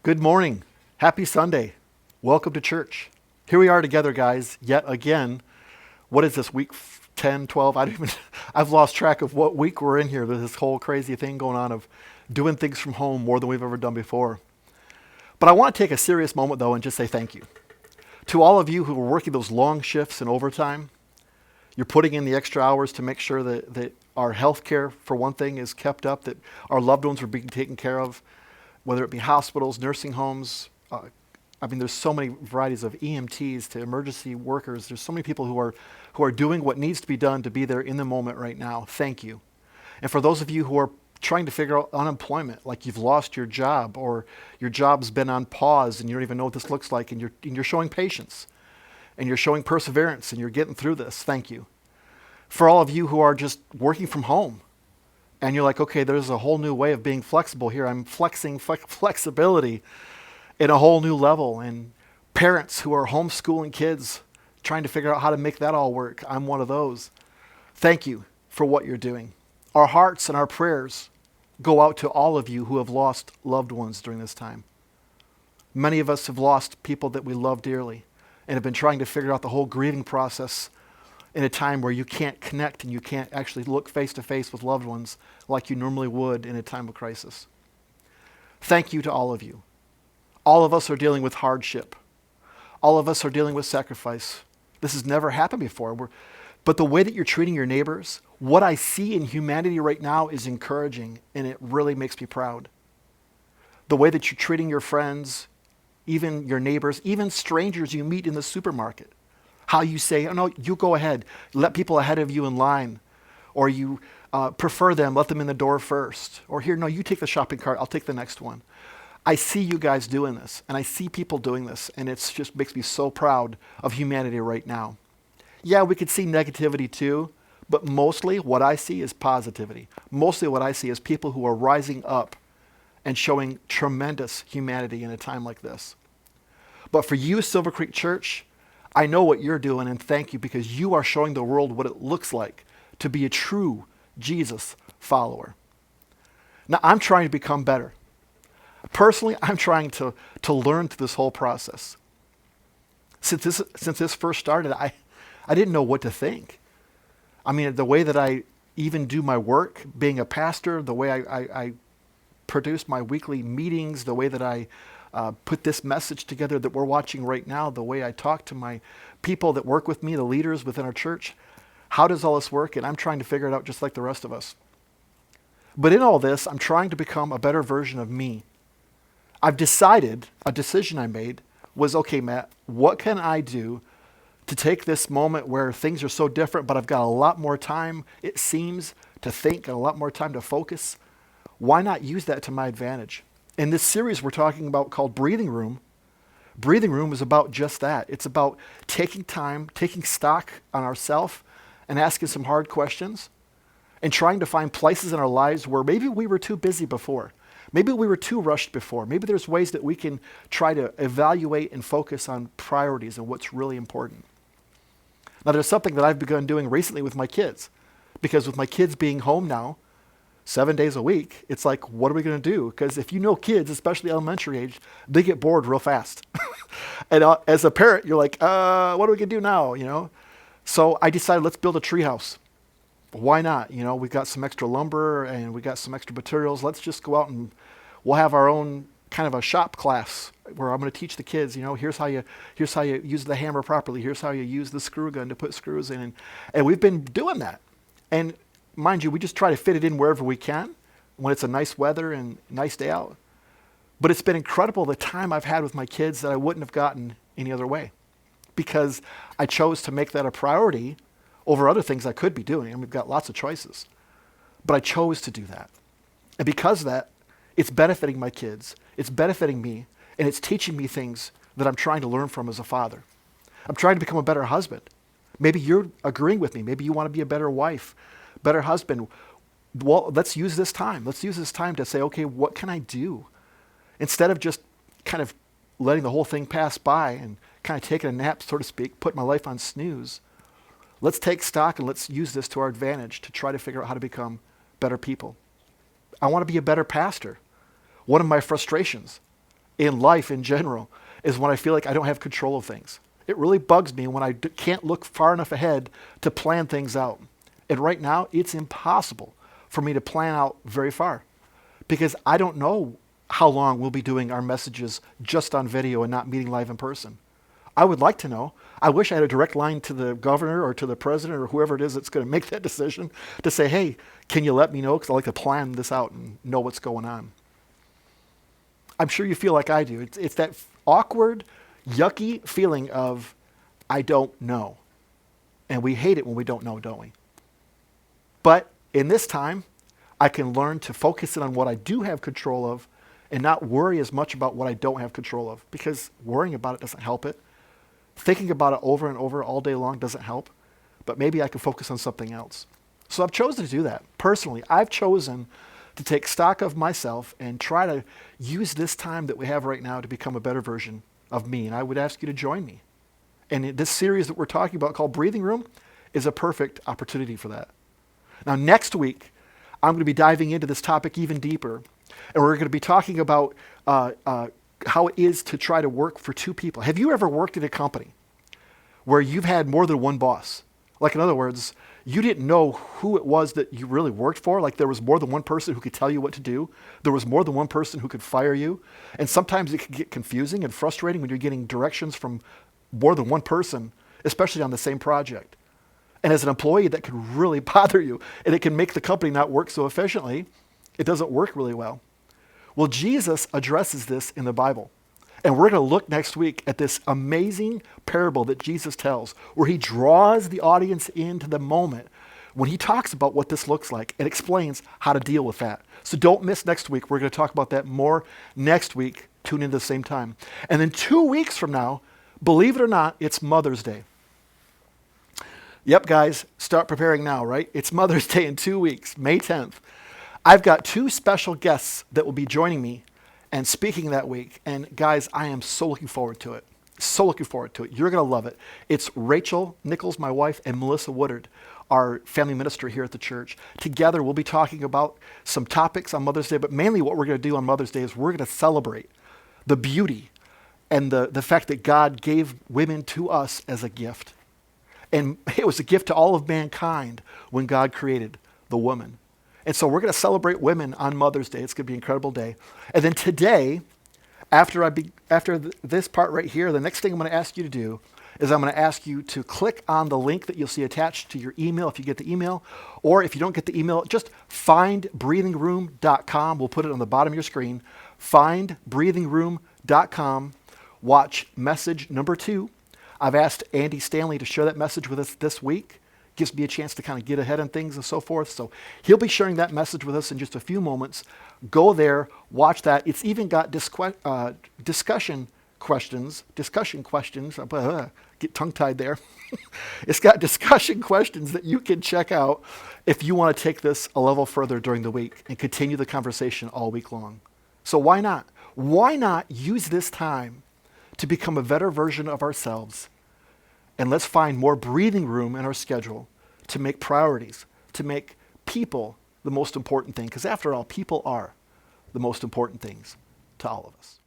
Good morning. Happy Sunday. Welcome to church. Here we are together, guys, yet again. What is this, week 10, 12? I don't even, I've lost track of what week we're in here. There's this whole crazy thing going on of doing things from home more than we've ever done before. But I want to take a serious moment, though, and just say thank you. To all of you who are working those long shifts and overtime, you're putting in the extra hours to make sure that our health care, for one thing, is kept up, that our loved ones are being taken care of, whether it be hospitals, nursing homes. There's so many varieties of EMTs to emergency workers. There's so many people who are doing what needs to be done to be there in the moment right now. Thank you. And for those of you who are trying to figure out unemployment, like you've lost your job or your job's been on pause and you don't even know what this looks like, and you're showing patience and you're showing perseverance and you're getting through this, thank you. For all of you who are just working from home, and you're like, okay, there's a whole new way of being flexible here. I'm flexing flexibility in a whole new level. And parents who are homeschooling kids, trying to figure out how to make that all work. I'm one of those. Thank you for what you're doing. Our hearts and our prayers go out to all of you who have lost loved ones during this time. Many of us have lost people that we love dearly and have been trying to figure out the whole grieving process in a time where you can't connect and you can't actually look face to face with loved ones like you normally would in a time of crisis. Thank you to all of you. All of us are dealing with hardship. All of us are dealing with sacrifice. This has never happened before. But the way that you're treating your neighbors, what I see in humanity right now is encouraging, and it really makes me proud. The way that you're treating your friends, even your neighbors, even strangers you meet in the supermarket. How you say, oh no, you go ahead. Let people ahead of you in line. Or you prefer them, let them in the door first. Or here, no, you take the shopping cart, I'll take the next one. I see you guys doing this, and I see people doing this, and it just makes me so proud of humanity right now. Yeah, we could see negativity too, but mostly what I see is positivity. Mostly what I see is people who are rising up and showing tremendous humanity in a time like this. But for you, Silver Creek Church, I know what you're doing, and thank you, because you are showing the world what it looks like to be a true Jesus follower. Now, I'm trying to become better. Personally, I'm trying to learn through this whole process. Since this first started, I didn't know what to think. I mean, the way that I even do my work, being a pastor, the way I produce my weekly meetings, the way that I put this message together that we're watching right now, the way I talk to my people that work with me, the leaders within our church. How does all this work? And I'm trying to figure it out just like the rest of us. But in all this, I'm trying to become a better version of me. I've decided, a decision I made was, okay, Matt, what can I do to take this moment where things are so different, but I've got a lot more time, it seems, to think and a lot more time to focus? Why not use that to my advantage? In this series we're talking about called Breathing Room is about just that. It's about taking time, taking stock on ourselves and asking some hard questions and trying to find places in our lives where maybe we were too busy before. Maybe we were too rushed before. Maybe there's ways that we can try to evaluate and focus on priorities and what's really important. Now, there's something that I've begun doing recently with my kids, because with my kids being home now, 7 days a week, it's like, what are we going to do? Because if you know kids, especially elementary age, they get bored real fast. And as a parent, you're like, what are we going to do now? So I decided, let's build a treehouse. Why not? We've got some extra lumber and we got some extra materials. Let's just go out and we'll have our own kind of a shop class where I'm going to teach the kids, here's how you use the hammer properly. Here's how you use the screw gun to put screws in. And we've been doing that. And mind you, we just try to fit it in wherever we can when it's a nice weather and nice day out. But it's been incredible the time I've had with my kids that I wouldn't have gotten any other way, because I chose to make that a priority over other things I could be doing. And we've got lots of choices. But I chose to do that. And because of that, it's benefiting my kids, it's benefiting me, and it's teaching me things that I'm trying to learn from as a father. I'm trying to become a better husband. Maybe you're agreeing with me. Maybe you want to be a better wife, better husband. Well, let's use this time. Let's use this time to say, okay, what can I do? Instead of just kind of letting the whole thing pass by and kind of taking a nap, so to speak, put my life on snooze, let's take stock and let's use this to our advantage to try to figure out how to become better people. I want to be a better pastor. One of my frustrations in life in general is when I feel like I don't have control of things. It really bugs me when I can't look far enough ahead to plan things out. And right now, it's impossible for me to plan out very far because I don't know how long we'll be doing our messages just on video and not meeting live in person. I would like to know. I wish I had a direct line to the governor or to the president or whoever it is that's going to make that decision to say, hey, can you let me know? Because I like to plan this out and know what's going on. I'm sure you feel like I do. It's that awkward, yucky feeling of, I don't know. And we hate it when we don't know, don't we? But in this time, I can learn to focus in on what I do have control of and not worry as much about what I don't have control of, because worrying about it doesn't help it. Thinking about it over and over all day long doesn't help, but maybe I can focus on something else. So I've chosen to do that. Personally, I've chosen to take stock of myself and try to use this time that we have right now to become a better version of me. And I would ask you to join me. And this series that we're talking about called Breathing Room is a perfect opportunity for that. Now, next week, I'm going to be diving into this topic even deeper. And we're going to be talking about how it is to try to work for two people. Have you ever worked in a company where you've had more than one boss? Like, in other words, you didn't know who it was that you really worked for. Like, there was more than one person who could tell you what to do. There was more than one person who could fire you. And sometimes it can get confusing and frustrating when you're getting directions from more than one person, especially on the same project. And as an employee, that can really bother you. And it can make the company not work so efficiently. It doesn't work really well. Well, Jesus addresses this in the Bible. And we're going to look next week at this amazing parable that Jesus tells, where he draws the audience into the moment when he talks about what this looks like and explains how to deal with that. So don't miss next week. We're going to talk about that more next week. Tune in at the same time. And then 2 weeks from now, believe it or not, it's Mother's Day. Yep, guys, start preparing now, right? It's Mother's Day in 2 weeks, May 10th. I've got 2 special guests that will be joining me and speaking that week. And guys, I am so looking forward to it. So looking forward to it. You're going to love it. It's Rachel Nichols, my wife, and Melissa Woodard, our family minister here at the church. Together, we'll be talking about some topics on Mother's Day, but mainly what we're going to do on Mother's Day is we're going to celebrate the beauty and the fact that God gave women to us as a gift. And it was a gift to all of mankind when God created the woman. And so we're going to celebrate women on Mother's Day. It's going to be an incredible day. And then today, after this part right here, the next thing I'm going to ask you to do is I'm going to ask you to click on the link that you'll see attached to your email if you get the email. Or if you don't get the email, just findbreathingroom.com. We'll put it on the bottom of your screen. Findbreathingroom.com. Watch message number 2. I've asked Andy Stanley to share that message with us this week. Gives me a chance to kind of get ahead on things and so forth. So he'll be sharing that message with us in just a few moments. Go there, watch that. It's even got discussion questions. Get tongue-tied there. It's got discussion questions that you can check out if you want to take this a level further during the week and continue the conversation all week long. So why not? Why not use this time to become a better version of ourselves? And let's find more breathing room in our schedule to make priorities, to make people the most important thing. Because after all, people are the most important things to all of us.